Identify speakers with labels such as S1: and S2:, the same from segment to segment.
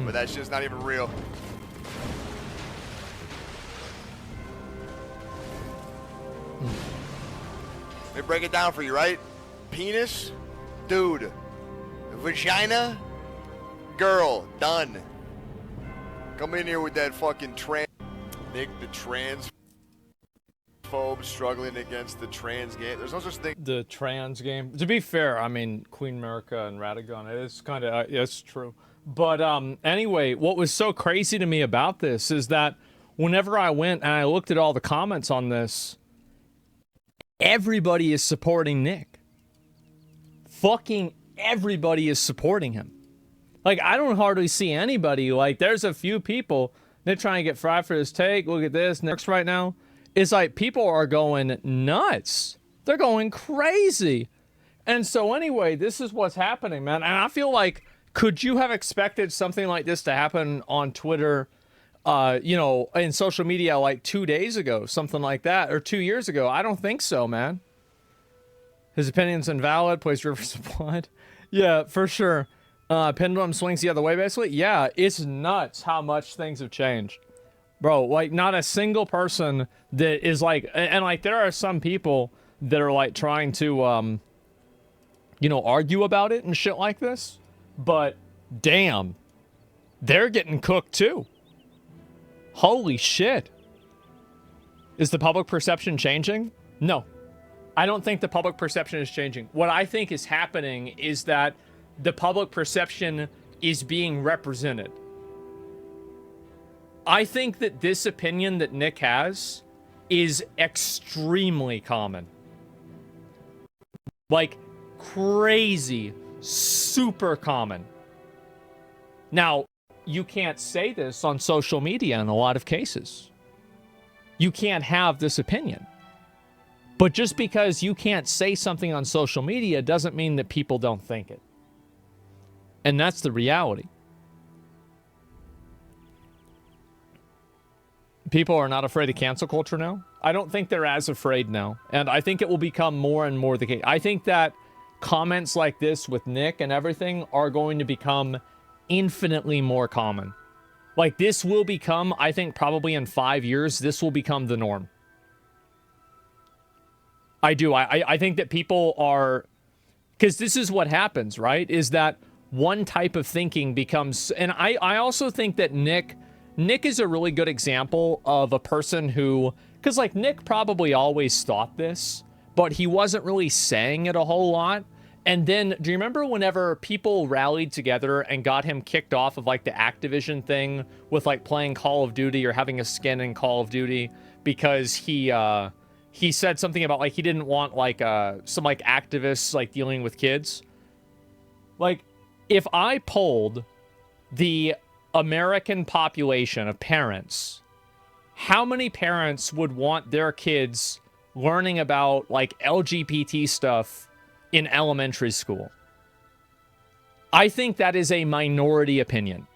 S1: but that shit's not even real. Let me break it down for you, right? Penis, dude. Vagina, girl, done. Come in here with that fucking Nick, the transphobe struggling against the trans game. There's no such thing.
S2: The trans game. To be fair, I mean, Queen America and Radagon, it is kind of, it's true. But anyway, what was so crazy to me about this is that whenever I went and I looked at all the comments on this, everybody is supporting Nick. Fucking everybody is supporting him. Like, I don't hardly see anybody. Like, there's a few people that trying to get fried for this take. Look at this. Next right now. It's like people are going nuts. They're going crazy. And so anyway, this is what's happening, man. And I feel like, could you have expected something like this to happen on Twitter, you know, in social media like 2 days ago, something like that, or 2 years ago? I don't think so, man. His opinion's invalid. Plays river supplied. Yeah, for sure. Pendulum swings the other way, basically. Yeah, it's nuts how much things have changed. Bro, like, not a single person that is like, and like, there are some people that are like trying to, you know, argue about it and shit like this. But damn, they're getting cooked too. Holy shit. Is the public perception changing? No. I don't think the public perception is changing. What I think is happening is that the public perception is being represented. I think that this opinion that Nick has is extremely common. Like, crazy, super common. Now, you can't say this on social media in a lot of cases. You can't have this opinion. But just because you can't say something on social media doesn't mean that people don't think it. And that's the reality. People are not afraid of cancel culture now. I don't think they're as afraid now. And I think it will become more and more the case. I think that comments like this with Nick and everything are going to become infinitely more common. Like, this will become, I think probably in 5 years, this will become the norm. I do. I think that people are, because this is what happens, right? Is that one type of thinking becomes, and I also think that Nick is a really good example of a person who, because like Nick probably always thought this, but he wasn't really saying it a whole lot. And then, do you remember whenever people rallied together and got him kicked off of like the Activision thing with like playing Call of Duty or having a skin in Call of Duty because he said something about like he didn't want like some like activists like dealing with kids? Like, if I polled the American population of parents, how many parents would want their kids learning about like LGBT stuff in elementary school? I think that is a minority opinion.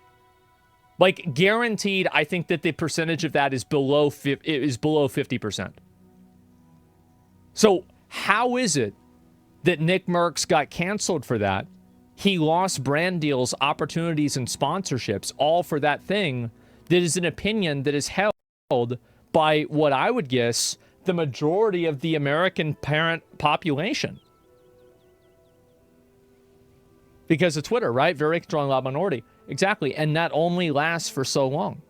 S2: Like, guaranteed, I think that the percentage of that is below 50%. So how is it that Nick Merckx got canceled for that? He lost brand deals, opportunities, and sponsorships, all for that thing that is an opinion that is held by what I would guess the majority of the American parent population. Because of Twitter, right? Very strong loud minority. Exactly. And that only lasts for so long.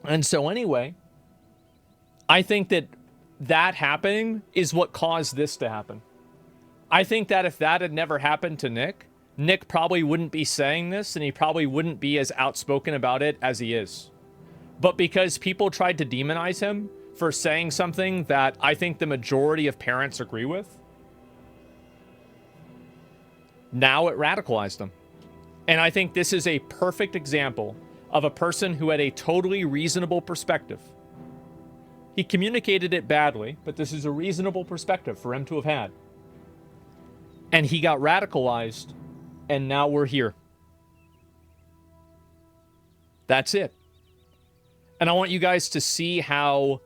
S2: And so anyway, I think that happening is what caused this to happen. I think that if that had never happened to Nick, Nick probably wouldn't be saying this, and he probably wouldn't be as outspoken about it as he is. But because people tried to demonize him for saying something that I think the majority of parents agree with, now it radicalized him. And I think this is a perfect example of a person who had a totally reasonable perspective. He communicated it badly, but this is a reasonable perspective for him to have had. And he got radicalized, and now we're here. That's it. And I want you guys to see how...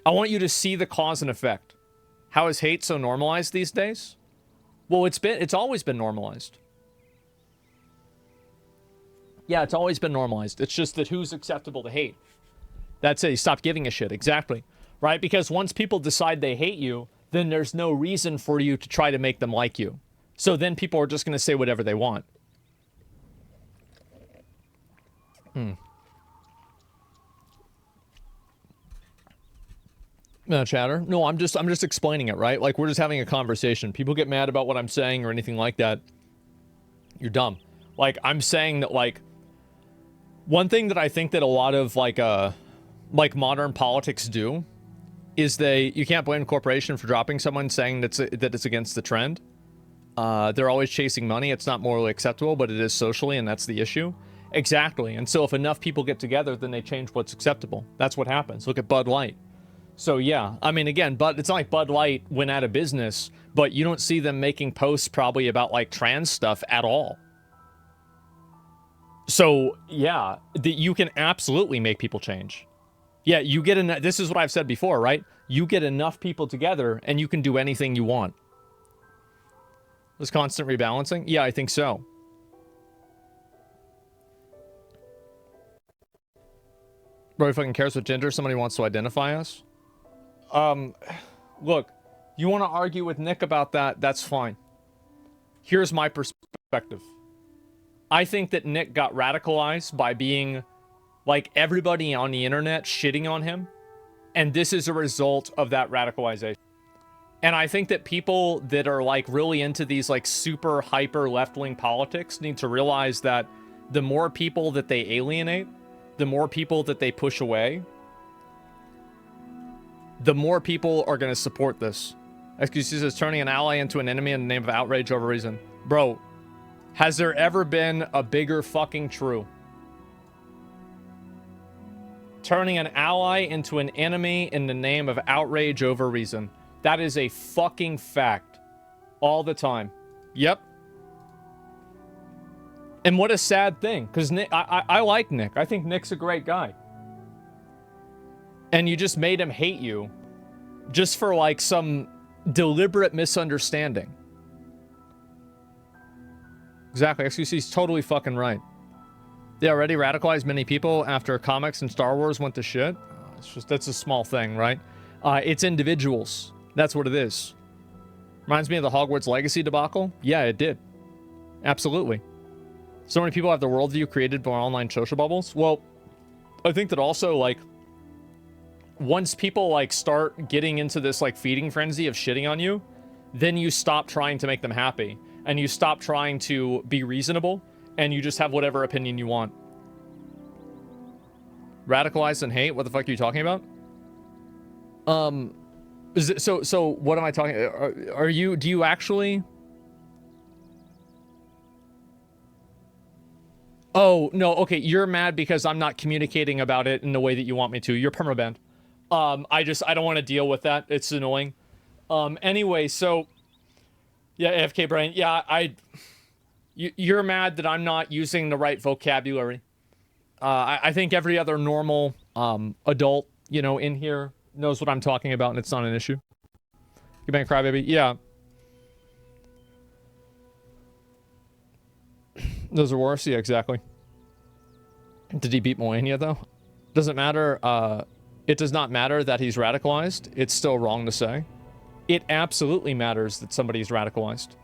S2: I want you to see the cause and effect. How is hate so normalized these days? Well, it's always been normalized. Yeah, it's always been normalized. It's just that who's acceptable to hate. That's it. You stop giving a shit. Exactly. Right? Because once people decide they hate you, then there's no reason for you to try to make them like you. So then people are just going to say whatever they want. Chatter? No, I'm just explaining it, right? Like, we're just having a conversation. People get mad about what I'm saying or anything like that. You're dumb. Like, I'm saying that, like, one thing that I think that a lot of, like modern politics do is you can't blame a corporation for dropping someone saying that it's against the trend. They're always chasing money. It's not morally acceptable, but it is socially, and that's the issue. Exactly. And so if enough people get together, then they change what's acceptable. That's what happens. Look at Bud Light. So yeah, I mean, again, but it's not like Bud Light went out of business, but you don't see them making posts probably about like trans stuff at all. So yeah, you can absolutely make people change. Yeah, you get enough. This is what I've said before, right? You get enough people together and you can do anything you want. This constant rebalancing? Yeah, I think so. Nobody fucking cares what gender somebody wants to identify us. Look, you want to argue with Nick about that, that's fine. Here's my perspective. I think that Nick got radicalized by being, like, everybody on the internet shitting on him, and this is a result of that radicalization. And I think that people that are, like, really into these, like, super hyper left-wing politics need to realize that the more people that they alienate, the more people that they push away, the more people are going to support this. XQC says, turning an ally into an enemy in the name of outrage over reason. Bro, has there ever been a bigger fucking true? Turning an ally into an enemy in the name of outrage over reason. That is a fucking fact. All the time. Yep. And what a sad thing. Because I like Nick. I think Nick's a great guy. And you just made him hate you just for, like, some deliberate misunderstanding. Exactly. XQC's totally fucking right. They already radicalized many people after comics and Star Wars went to shit. That's a small thing, right? It's individuals. That's what it is. Reminds me of the Hogwarts Legacy debacle. Yeah, it did. Absolutely. So many people have their worldview created by online social bubbles. Well, I think that also, like, once people, like, start getting into this, like, feeding frenzy of shitting on you, then you stop trying to make them happy. And you stop trying to be reasonable, and you just have whatever opinion you want. Radicalized and hate? What the fuck are you talking about? So what am I talking... do you actually... Oh, no, okay, you're mad because I'm not communicating about it in the way that you want me to. You're permabanned. I don't want to deal with that. It's annoying. Anyway, so... Yeah, AFK Brain. Yeah, you're mad that I'm not using the right vocabulary. I think every other normal adult, you know, in here knows what I'm talking about, and it's not an issue. You bang crybaby. Yeah. Those are worse. Yeah, exactly. Did he beat Melania, though? Doesn't matter. It does not matter that he's radicalized. It's still wrong to say. It absolutely matters that somebody's radicalized.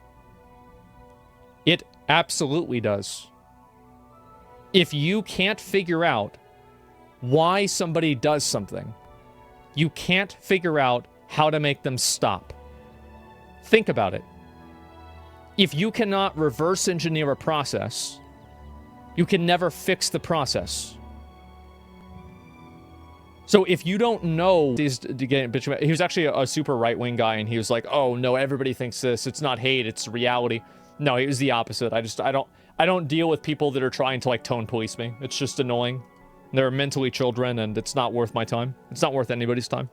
S2: It absolutely does. If you can't figure out why somebody does something, you can't figure out how to make them stop. Think about it. If you cannot reverse engineer a process, you can never fix the process. So if you don't know, he was actually a super right-wing guy, and he was like, "Oh no, everybody thinks this. It's not hate, it's reality." No, it was the opposite. I don't deal with people that are trying to, like, tone police me. It's just annoying. They're mentally children, and it's not worth my time. It's not worth anybody's time.